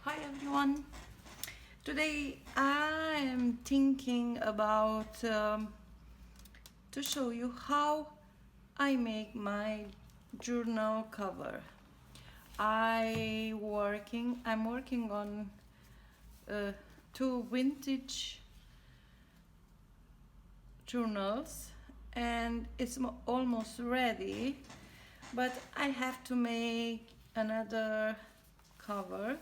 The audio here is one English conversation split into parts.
Hi everyone. Today I am thinking about to show you how I make my journal cover. I'm working on two vintage journals and it's almost ready, but I have to make another cover.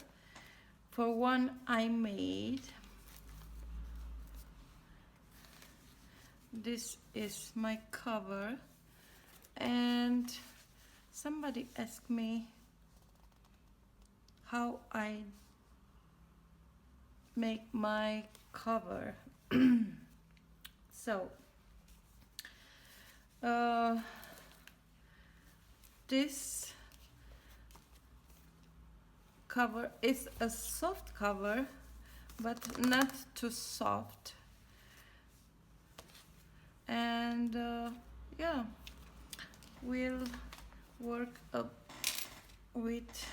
For one I made, this is my cover, and somebody asked me how I make my cover. So this cover is a soft cover, but not too soft, and yeah, we'll work up with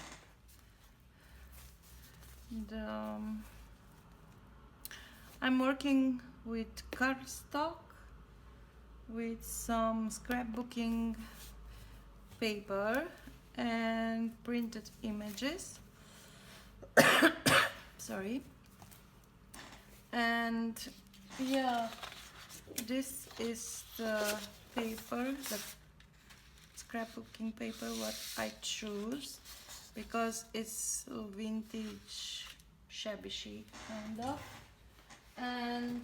the I'm working with cardstock with some scrapbooking paper and printed images. Sorry. And yeah, this is the paper, the scrapbooking paper what I choose, because it's vintage shabby chic kind of. And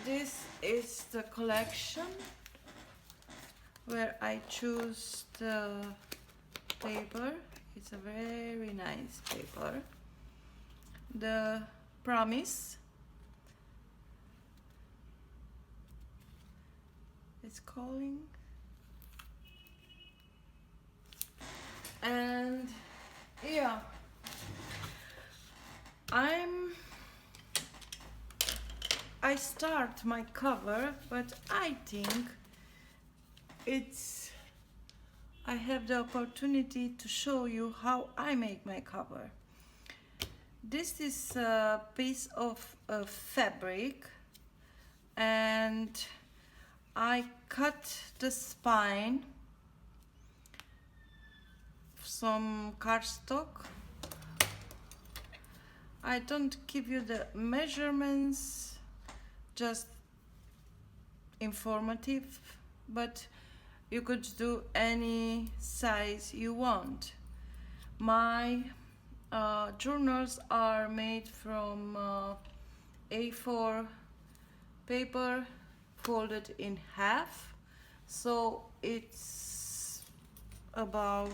this is the collection where I choose the paper. It's a very nice paper. The Promise, it's calling. And yeah, I start my cover, but I think I have the opportunity to show you how I make my cover. This is a piece of fabric, and I cut the spine, some cardstock. I don't give you the measurements, just informative, but you could do any size you want. My journals are made from A4 paper folded in half, so it's about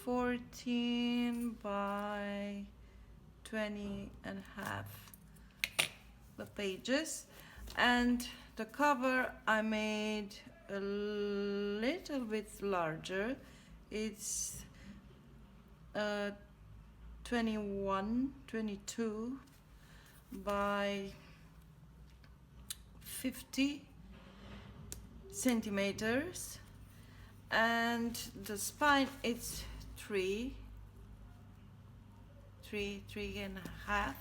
14 by 20 and a half the pages. And the cover I made a little bit larger. It's 22 by 50 centimeters, and the spine is three and a half.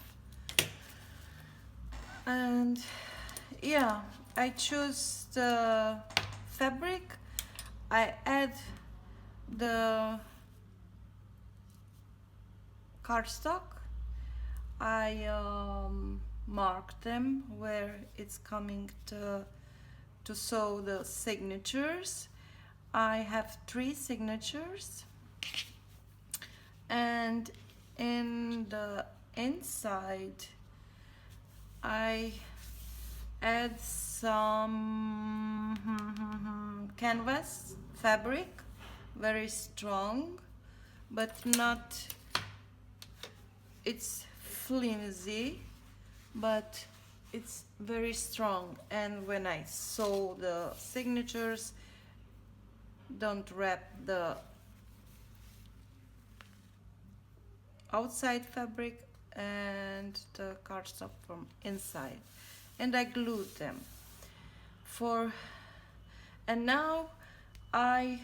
And yeah, I choose the fabric. I add the cardstock. I mark them where it's coming to sew the signatures. I have 3 signatures, and in the inside I add some canvas fabric, very strong, but not, it's flimsy, but it's very strong, and when I sew the signatures, don't wrap the outside fabric and the cardstock from inside, and I glued them. And now I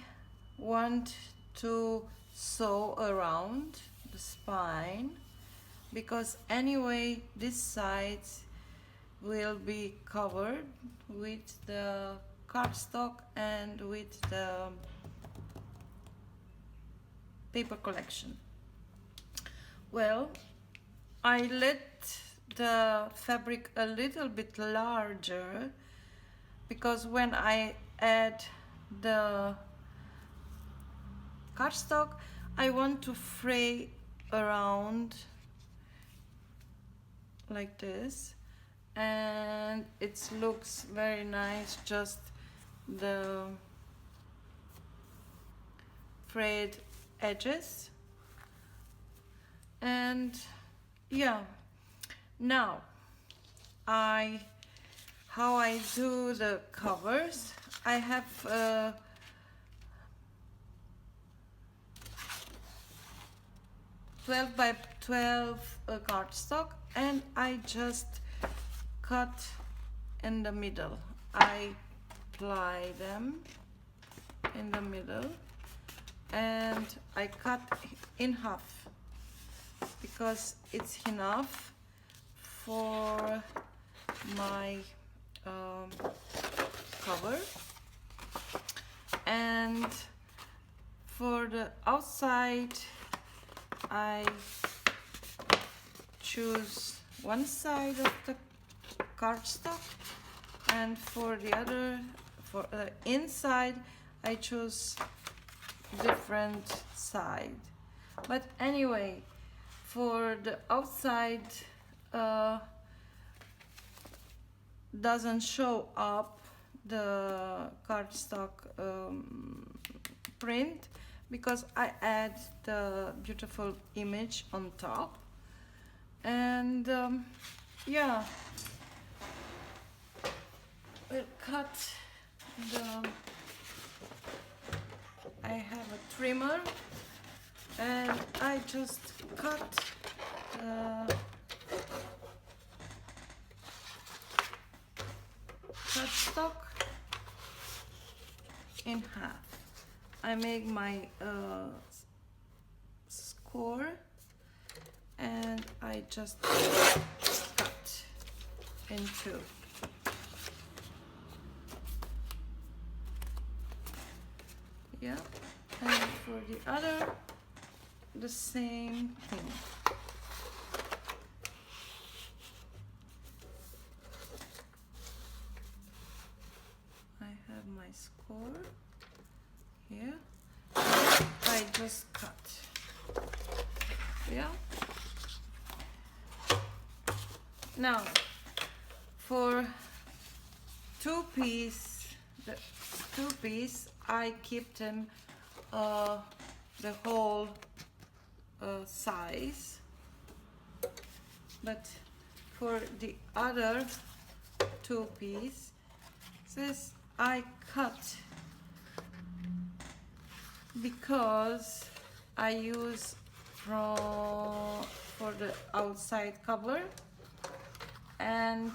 want to sew around the spine, because anyway this side will be covered with the cardstock and with the paper collection. Well, I let the fabric a little bit larger because when I add the cardstock, I want to fray around like this, and it looks very nice, just the frayed edges. And yeah, now how I do the covers. I have 12 by 12 cardstock, and I just cut in the middle. I ply them in the middle and I cut in half because it's enough for my cover. And for the outside I choose one side of the cardstock, and for the other, for the inside, I choose different side. But anyway, for the outside doesn't show up the cardstock print because I add the beautiful image on top. And yeah, we'll cut the, I have a trimmer and I just cut the cardstock in half. I make my score and I just cut in two. Yeah, and for the other, the same thing. I have my score here. I just cut. Yeah. Now, for the two piece, I keep them the whole size, but for the other two pieces I cut because I use for the outside cover, and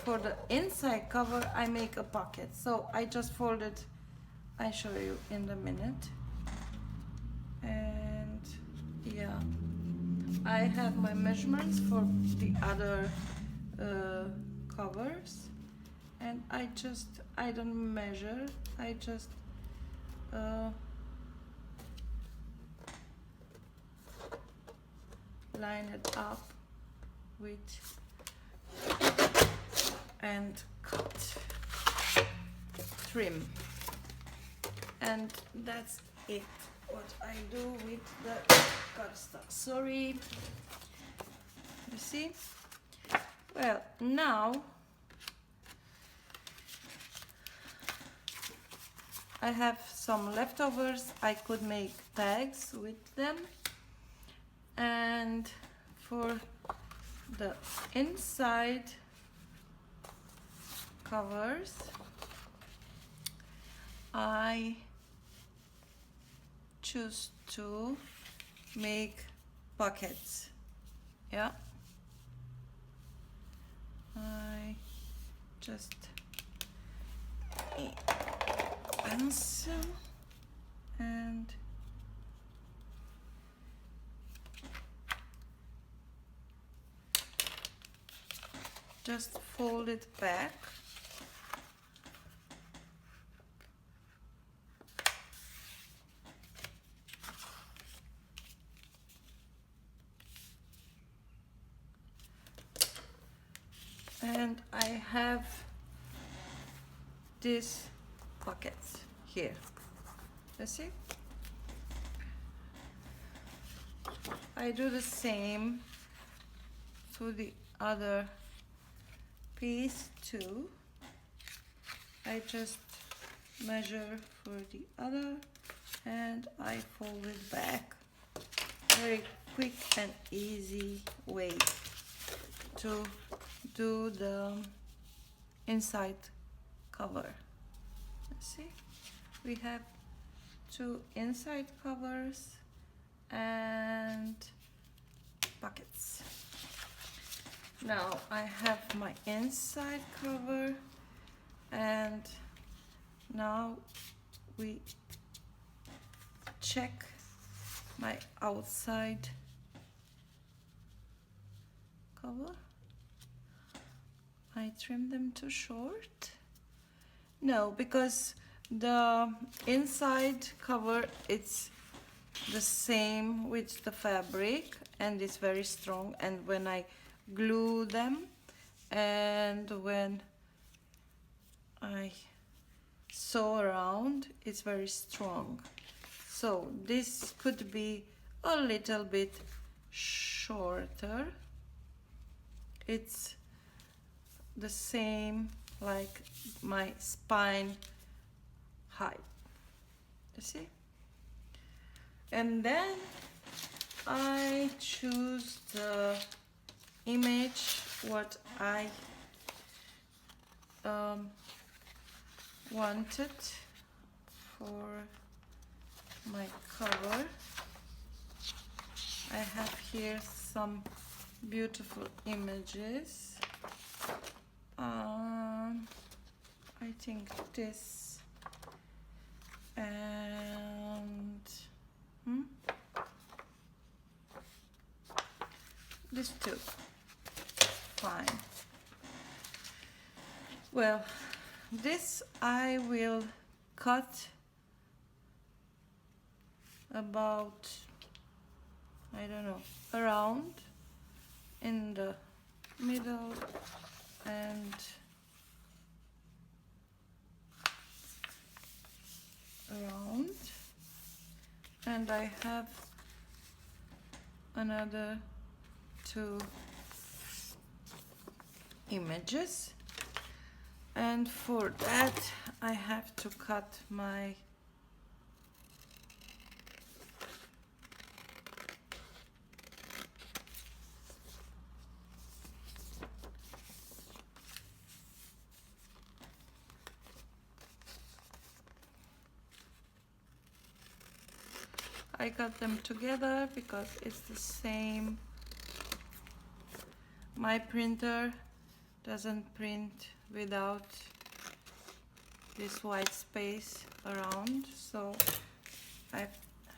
for the inside cover I make a pocket. So I just fold it. I show you in a minute. And yeah, I have my measurements for the other covers, and I don't measure, I just line it up with and cut, trim, and that's it what I do with the cardstock. Sorry, you see. Well, now I have some leftovers. I could make tags with them, and for the inside covers I choose to make pockets. Yeah, I just pencil and just fold it back. And I have these pockets here. You see? I do the same to the other piece too. I just measure for the other and I fold it back. Very quick and easy way to do the inside cover. See, we have two inside covers and pockets. Now I have my inside cover, and now we check my outside cover. I trim them too short. No, because the inside cover, it's the same with the fabric and it's very strong, and when I glue them and when I sew around, it's very strong. So this could be a little bit shorter. It's the same like my spine height, you see? And then I choose the image what I wanted for my cover. I have here some beautiful images. I think this and this too. Fine. Well, this I will cut about, I don't know, around in the middle and around, and I have another two images, and for that I have to cut my I cut them together because it's the same. My printer doesn't print without this white space around, so I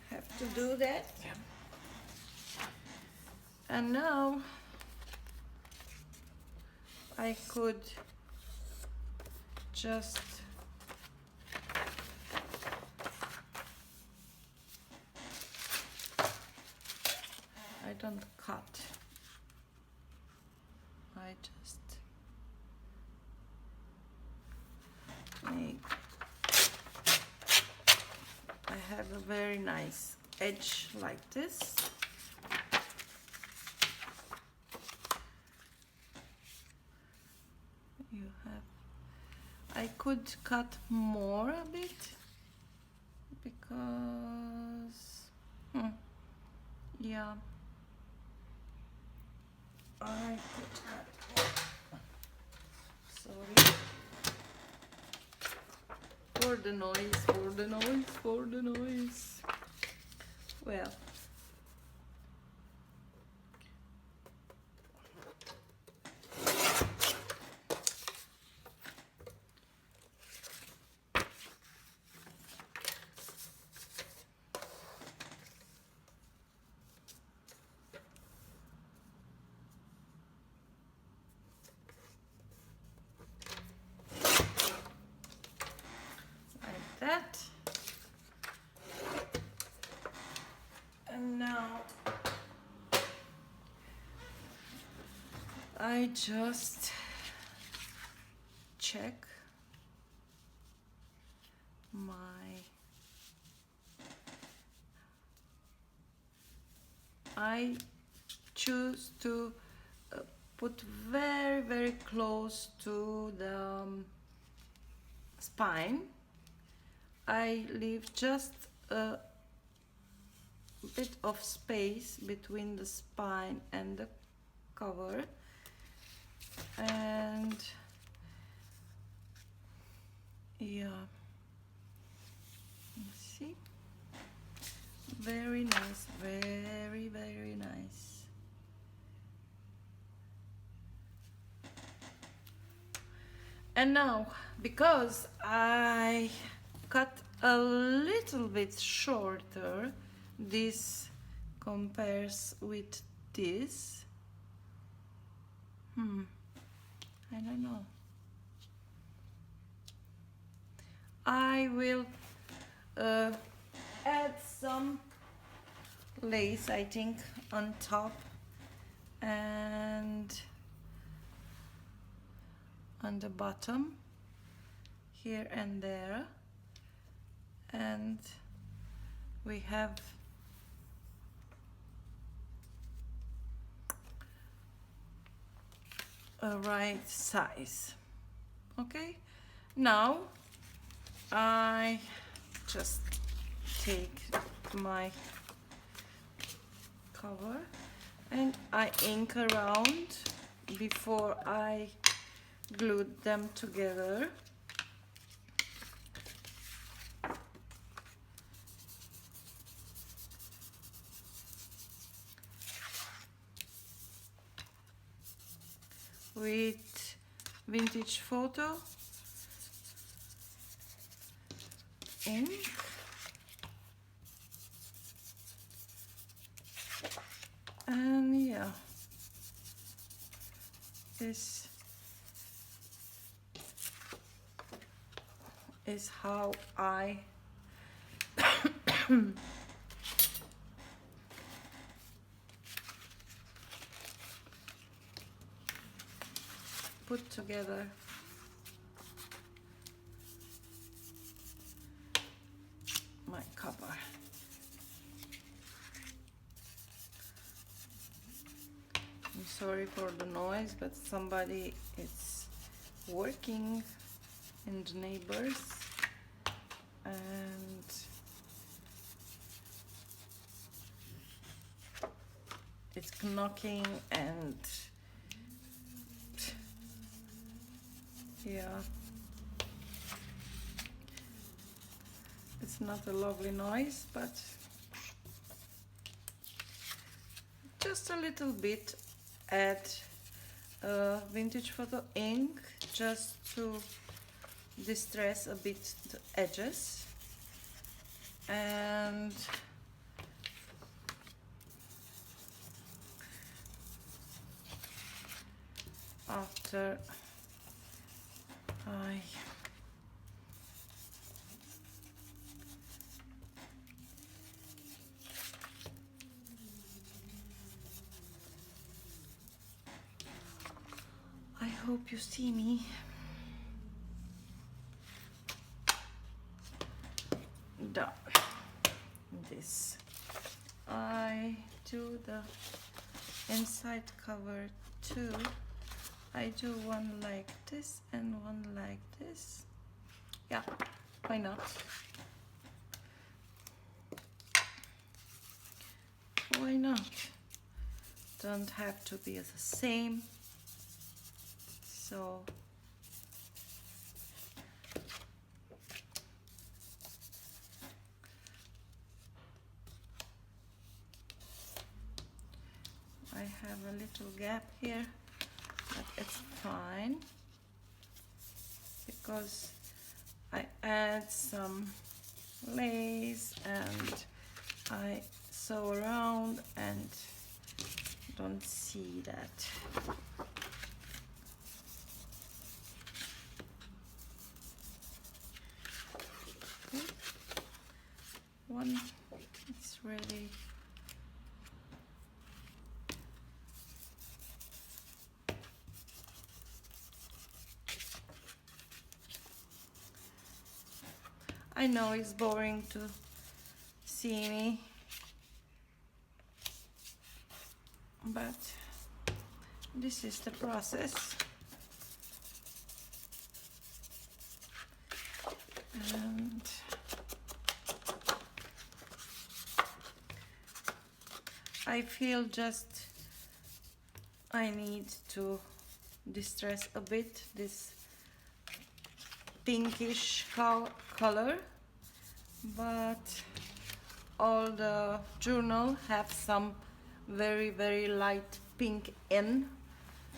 have to do that. And now I could just I don't cut, I just make, I have a very nice edge like this. You have, I could cut more a bit because yeah, I could cut, sorry, for the noise, for the noise, for the noise. Well, I just check I choose to put very, very close to the spine. I leave just a bit of space between the spine and the cover, and yeah, see, very nice, very, very nice. And now, because I cut a little bit shorter, this compares with this. I don't know. I will add some lace, I think, on top and on the bottom, here and there, and we have a right size. Okay, now I just take my cover and I ink around before I glue them together. With vintage photo ink. And yeah, this is how I put together my cover. I'm sorry for the noise, but somebody is working in the neighbors, and it's knocking, and yeah, it's not a lovely noise, but just a little bit. Add vintage photo ink just to distress a bit the edges, and after I hope you see me. Done this. I do the inside cover too. I do one like this and one like this. Yeah, why not? Why not? Don't have to be the same. So I have a little gap here, but it's fine because I add some lace and I sew around and don't see that. Okay. One is ready. I know it's boring to see me, but this is the process. And I feel just I need to distress a bit this pinkish color, but all the journal have some very light pink in,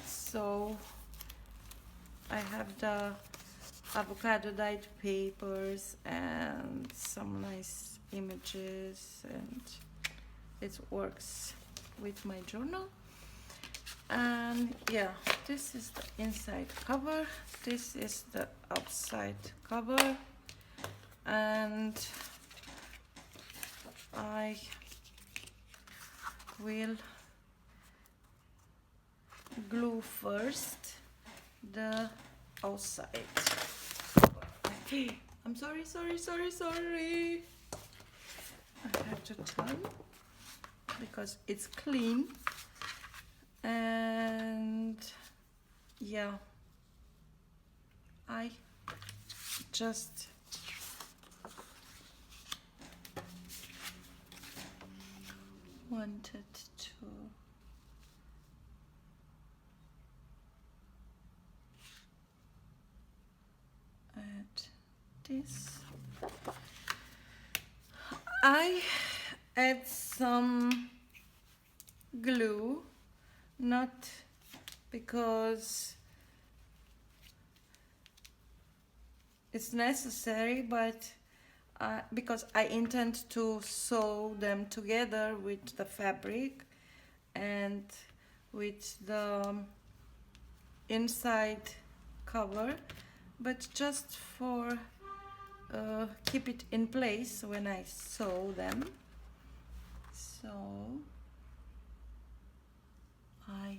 so I have the avocado dyed papers and some nice images, and it works with my journal. And yeah, this is the inside cover, this is the outside cover, and I will glue first the outside. I'm sorry. I have to turn because it's clean. And yeah, I just wanted to add this. I add some glue, not because it's necessary, but because I intend to sew them together with the fabric and with the inside cover, but just for keep it in place when I sew them. So I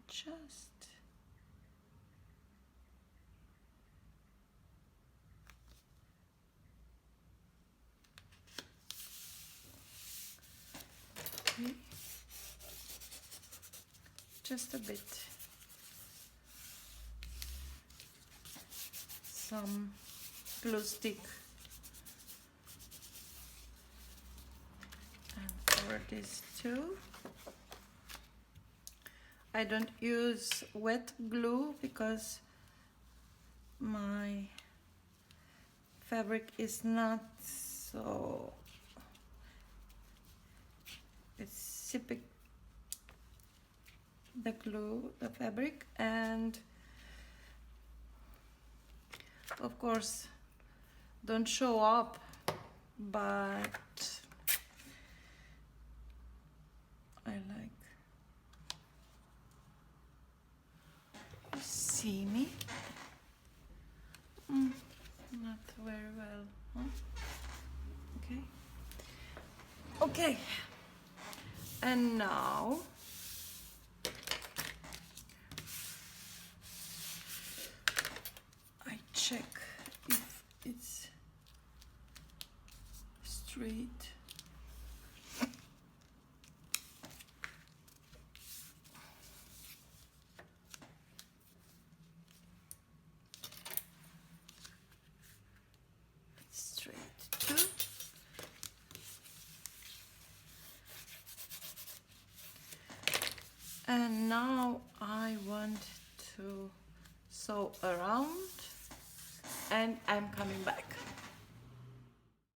just just a bit, some glue stick, and cover this too. I don't use wet glue because my fabric is not so, it's sipping the glue, the fabric, and of course don't show up, but I like, see me? Not very well, huh? Okay, and now I check if it's straight. And now I want to sew around, and I'm coming back.